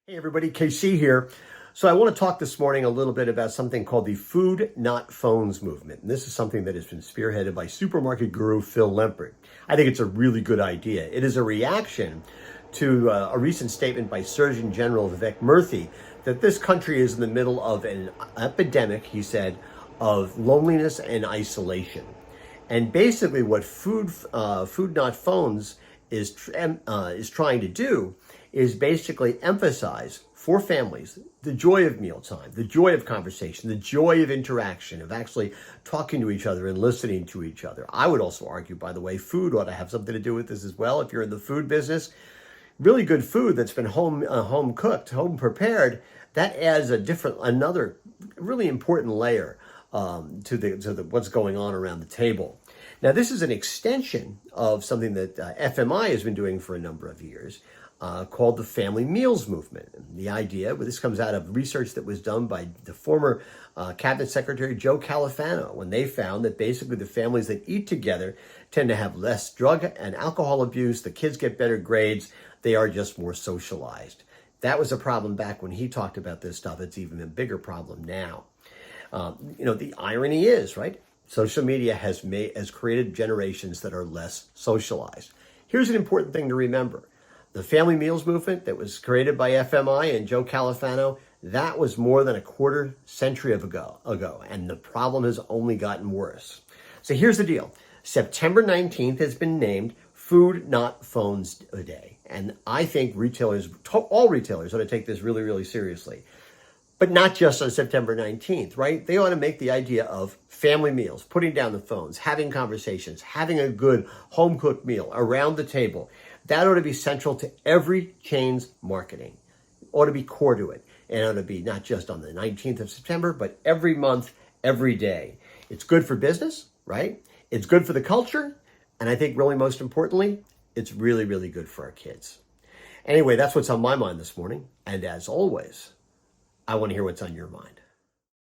Hey everybody, KC here. So I want to talk this morning a little bit about something called the Food Not Phones movement. And this is something that has been spearheaded by supermarket guru Phil Lempert. I think it's a really good idea. It is a reaction to a recent statement by Surgeon General Vivek Murthy that this country is in the middle of an epidemic, he said, of loneliness and isolation. And basically what Food Not Phones is trying to do is basically emphasize for families the joy of mealtime, the joy of conversation, the joy of interaction, of actually talking to each other and listening to each other. I would also argue, by the way, food ought to have something to do with this as well. If you're in the food business, really good food that's been home cooked, home prepared, that adds another really important layer to what's going on around the table. Now, this is an extension of something that FMI has been doing for a number of years, called the Family Meals Movement. And the idea, this comes out of research that was done by the former Cabinet Secretary Joe Califano, when they found that basically the families that eat together tend to have less drug and alcohol abuse, the kids get better grades, they are just more socialized. That was a problem back when he talked about this stuff. It's even a bigger problem now. The irony is, right? Social media has created generations that are less socialized. Here's an important thing to remember. The Family Meals Movement that was created by FMI and Joe Califano, that was more than a quarter century ago, and the problem has only gotten worse. So here's the deal. September 19th has been named Food Not Phones Day, and I think all retailers ought to take this really, really seriously. But not just on September 19th, right? They ought to make the idea of family meals, putting down the phones, having conversations, having a good home-cooked meal around the table. That ought to be central to every chain's marketing. It ought to be core to it. And it ought to be not just on the 19th of September, but every month, every day. It's good for business, right? It's good for the culture. And I think really most importantly, it's really, really good for our kids. Anyway, that's what's on my mind this morning. And as always, I want to hear what's on your mind.